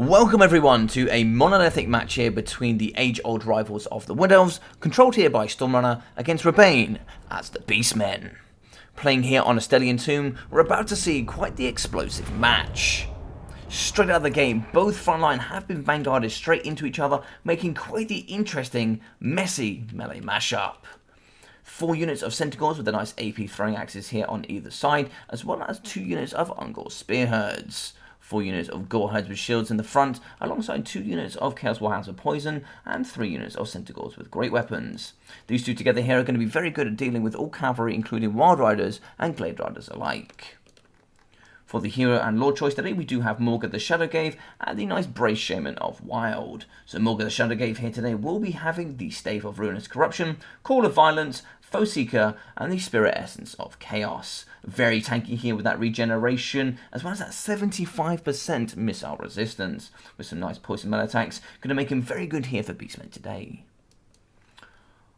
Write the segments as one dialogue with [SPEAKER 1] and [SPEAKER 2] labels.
[SPEAKER 1] Welcome everyone to a monolithic match here between the age-old rivals of the Wood Elves, controlled here by Stormrunner, against Robbane as the Beastmen. Playing here on a Stellian tomb, we're about to see quite the explosive match. Straight out of the game, both frontline have been vanguarded straight into each other, making quite the interesting, messy melee mashup. 4 units of Centaurs with a nice AP throwing axes here on either side, as well as 2 units of Ungor Spearheads. 4 units of Goreheads with shields in the front, alongside 2 units of Chaos Warhounds with poison, and 3 units of Centaurs with great weapons. These two together here are going to be very good at dealing with all cavalry, including Wild Riders and Glade Riders alike. For the hero and lord choice today, we do have Morga the Shadowgave and the nice Brace Shaman of Wild. So Morga the Shadowgave here today will be having the Stave of Ruinous Corruption, Call of Violence, Foe Seeker, and the Spirit Essence of Chaos. Very tanky here with that regeneration, as well as that 75% missile resistance, with some nice poison melee attacks. Going to make him very good here for Beastmen today.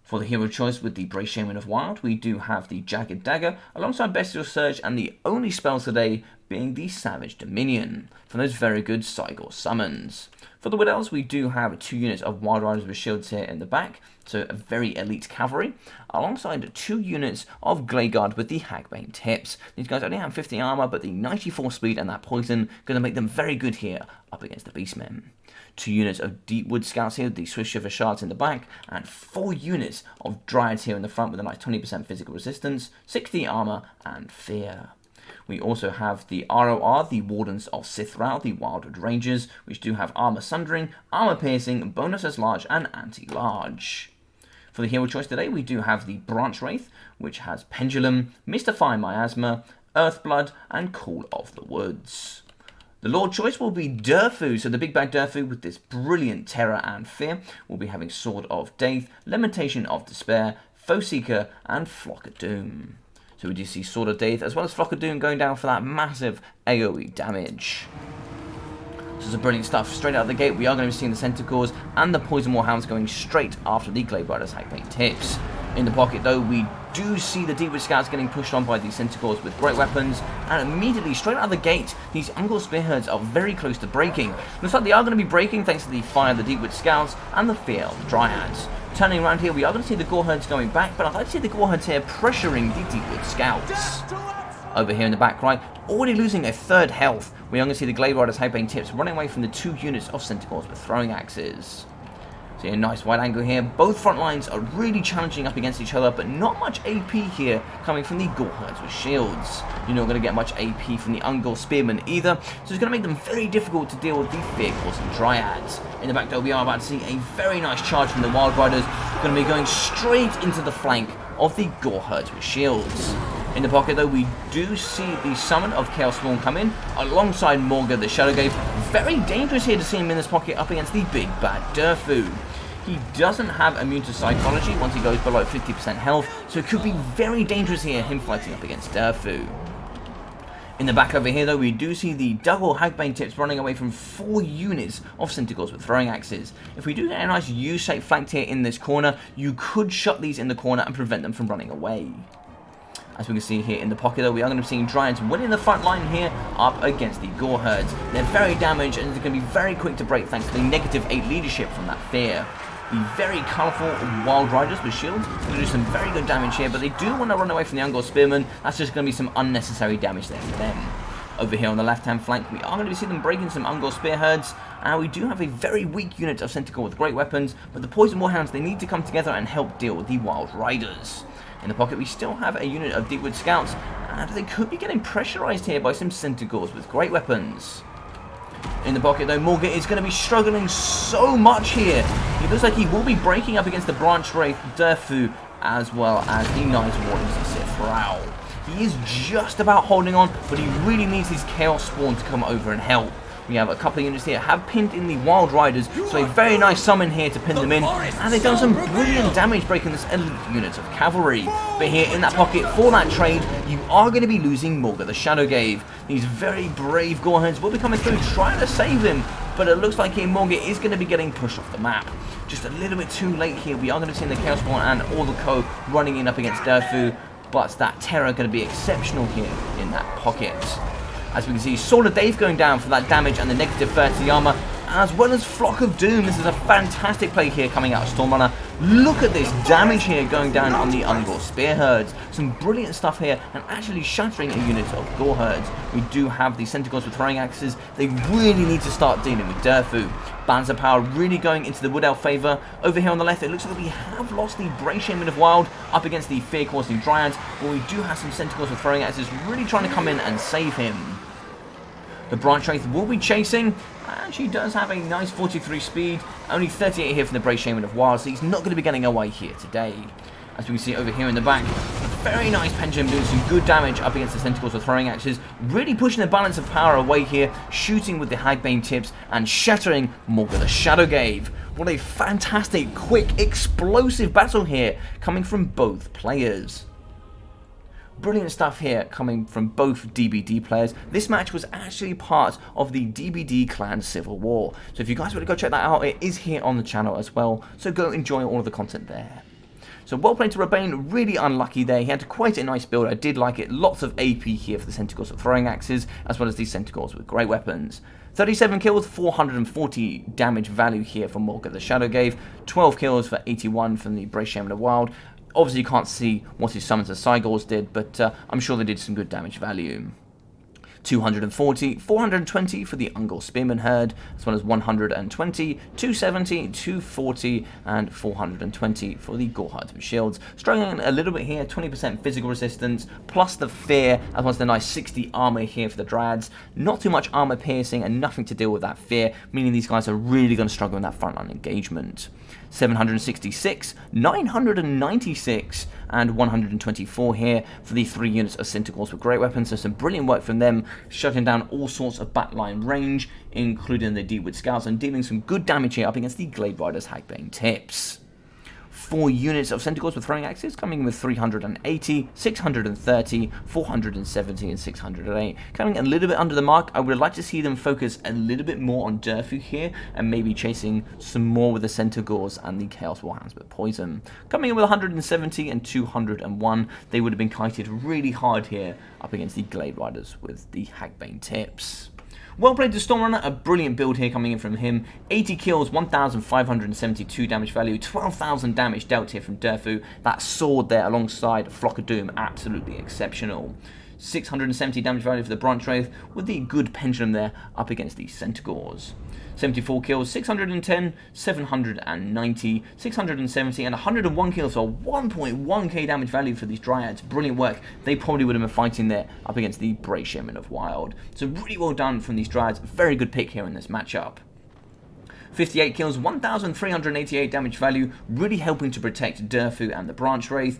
[SPEAKER 1] For the hero choice with the Brace Shaman of Wild, we do have the Jagged Dagger, alongside Bestial Surge, and the only spells today being the Savage Dominion, for those very good Cygor summons. For the Wood Elves, we do have 2 units of Wild Riders with shields here in the back, so a very elite cavalry, alongside 2 units of Glade Guard with the Hagbane tips. These guys only have 50 armor, but the 94 speed and that poison going to make them very good here up against the Beastmen. 2 units of Deepwood Scouts here with the Swift Shiver Shards in the back, and 4 units of Dryads here in the front with a nice 20% physical resistance, 60 armor, and fear. We also have the ROR, the Wardens of Sithral, the Wildwood Rangers, which do have armor sundering, armor piercing, bonus as large, and anti-large. For the hero choice today, we do have the Branch Wraith, which has Pendulum, Mystify Miasma, Earthblood, and Call of the Woods. The Lord choice will be Durfu, so the big bad Durfu with this brilliant terror and fear will be having Sword of Death, Lamentation of Despair, Foe Seeker, and Flock of Doom. So we do see Sword of Death as well as Flock of Doom going down for that massive AoE damage. This is brilliant stuff. Straight out of the gate, we are going to be seeing the Centaurs and the Poison Warhounds going straight after the Glade Riders Hagbane tips. In the pocket though, we do see the Deepwood Scouts getting pushed on by the Centaurs with great weapons, and immediately, straight out of the gate, these Ungor Spearheads are very close to breaking. Looks like they are going to be breaking thanks to the fire of the Deepwood Scouts and the fear of the Dryads. Turning around here, we are going to see the Goreheads going back, but I'd like to see the Goreheads here pressuring the Deepwood Scouts. Over here in the back right, already losing a 3rd health, we are going to see the Glade Riders Hagbane tips running away from the 2 units of Centaurs with throwing axes. So a nice wide angle here. Both front lines are really challenging up against each other, but not much AP here coming from the Goreheads with shields. You're not going to get much AP from the Ungor Spearmen either, so it's going to make them very difficult to deal with the fear-causing Dryads. In the back though, we are about to see a very nice charge from the Wild Riders, going to be going straight into the flank of the Goreheads with shields. In the pocket though, we do see the summon of Chaos Spawn come in, alongside Morga the Shadowgave. Very dangerous here to see him in this pocket up against the big bad Durfu. He doesn't have immune to psychology once he goes below 50% health, so it could be very dangerous here, him fighting up against Durfu. In the back over here though, we do see the double Hagbane tips running away from 4 units of Centaurs with throwing axes. If we do get a nice U-shape flanked here in this corner, you could shut these in the corner and prevent them from running away. As we can see here in the pocket though, we are going to be seeing Dryads winning the front line here up against the Goreheads. They're very damaged and they're going to be very quick to break thanks to the -8 leadership from that fear. The very colourful Wild Riders with shields are going to do some very good damage here, but they do want to run away from the Ungor Spearmen. That's just going to be some unnecessary damage there for them. Over here on the left-hand flank, we are going to see them breaking some Ungor Spearheads, and we do have a very weak unit of Centaur with great weapons, but the Poison Warhounds, they need to come together and help deal with the Wild Riders. In the pocket, we still have a unit of Deepwood Scouts, and they could be getting pressurized here by some Centaurs with great weapons. In the pocket though, Morga is going to be struggling so much here. He looks like he will be breaking up against the Branch Wraith, Durfu, as well as the nice Wardens of Sithral. He is just about holding on, but he really needs his Chaos Spawn to come over and help. We have a couple of units here have pinned in the Wild Riders, so a very nice summon here to pin them in, and they've done some brilliant damage breaking this elite unit of cavalry. But here in that pocket for that trade, you are going to be losing Morga the Shadowgave. These very brave Goreheads will be coming through trying to save him, but it looks like here Morga is going to be getting pushed off the map. Just a little bit too late here. We are going to see the Chaos Spawn and all the Co running in up against Durfu, but that terror going to be exceptional here in that pocket. As we can see, Sword of Death going down for that damage and the -30 armor. as well as Flock of Doom. This is a fantastic play here coming out of Stormrunner. Look at this damage here going down on the Ungor Spear Herds. Some brilliant stuff here, and actually shattering a unit of Gore Herds. We do have the Centaurs with throwing axes. They really need to start dealing with Durfu. Balance of power really going into the Wood Elf favour. Over here on the left, it looks like we have lost the Brave Shaman of Wild up against the Fear-causing Dryads, but we do have some Centaurs with throwing axes really trying to come in and save him. The Branch Wraith will be chasing, and she does have a nice 43 speed, only 38 here from the Brave Shaman of Wild, so he's not going to be getting away here today. As we can see over here in the back, a very nice Pendulum doing some good damage up against the Centaurs with throwing axes, really pushing the balance of power away here, shooting with the Hagbane tips, and shattering Morga the Shadowgave. What a fantastic, quick, explosive battle here, coming from both players. Brilliant stuff here coming from both DBD players. This match was actually part of the DBD clan Civil War. So if you guys want to go check that out, it is here on the channel as well. So go enjoy all of the content there. So well played to Robbane, really unlucky there. He had quite a nice build, I did like it. Lots of AP here for the Centaurs with throwing axes, as well as the Centaurs with great weapons. 37 kills, 440 damage value here from Morga the Shadowgave. 12 kills for 81 from the Brave Shaman of Wild. Obviously you can't see what his summons of Cygors did, but I'm sure they did some good damage value. 240, 420 for the Ungor Spearman Herd, as well as 120, 270, 240, and 420 for the Gore Herds with Shields. Struggling a little bit here, 20% physical resistance, plus the fear, as well as the nice 60 armor here for the Dryads. Not too much armor piercing and nothing to deal with that fear, meaning these guys are really going to struggle in that frontline engagement. 766, 996, and 124 here for the 3 units of Centaurs with great weapons. So some brilliant work from them, shutting down all sorts of backline range, including the Deepwood Scouts, and dealing some good damage here up against the Glade Riders Hagbane tips. 4 units of Centaurs with throwing axes, coming with 380, 630, 470, and 608. Coming a little bit under the mark. I would like to see them focus a little bit more on Durfu here, and maybe chasing some more with the Centaurs and the Chaos Warhounds with poison. Coming in with 170 and 201, they would have been kited really hard here up against the Glade Riders with the Hagbane tips. Well played to Stormrunner, a brilliant build here coming in from him. 80 kills, 1,572 damage value, 12,000 damage dealt here from Durfu. That sword there alongside Flock of Doom, absolutely exceptional. 670 damage value for the Branch Wraith, with the good pendulum there up against the Centaurs. 74 kills, 610, 790, 670, and 101 kills for 1.1k damage value for these Dryads. Brilliant work. They probably would have been fighting there up against the Brave Shaman of Wild. So really well done from these Dryads. Very good pick here in this matchup. 58 kills, 1,388 damage value, really helping to protect Durfu and the Branch Wraith.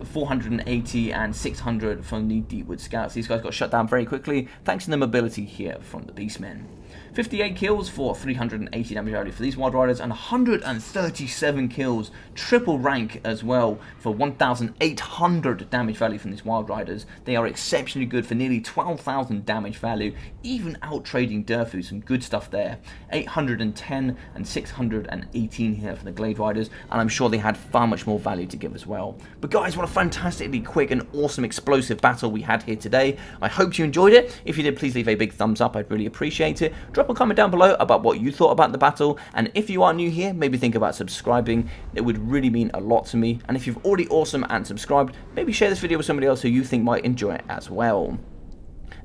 [SPEAKER 1] 480 and 600 from the Deepwood Scouts. These guys got shut down very quickly thanks to the mobility here from the Beastmen. 58 kills for 380 damage value for these Wild Riders, and 137 kills, triple rank as well, for 1,800 damage value from these Wild Riders. They are exceptionally good for nearly 12,000 damage value, even out trading Durfu. Some good stuff there. 810 and 618 here for the Glade Riders, and I'm sure they had far much more value to give as well. But guys, what a fantastically quick and awesome explosive battle we had here today. I hope you enjoyed it. If you did, please leave a big thumbs up. I'd really appreciate it. Drop a comment down below about what you thought about the battle, and if you are new here, maybe think about subscribing. It would really mean a lot to me. And if you've already awesome and subscribed, maybe share this video with somebody else who you think might enjoy it as well.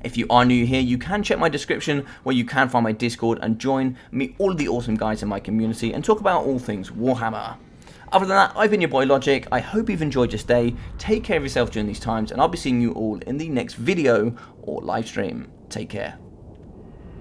[SPEAKER 1] If you are new here, you can check my description where you can find my Discord and join, meet all of the awesome guys in my community, and talk about all things Warhammer. Other than that, I've been your boy Logic. I hope you've enjoyed your stay. Take care of yourself during these times, and I'll be seeing you all in the next video or live stream. Take care.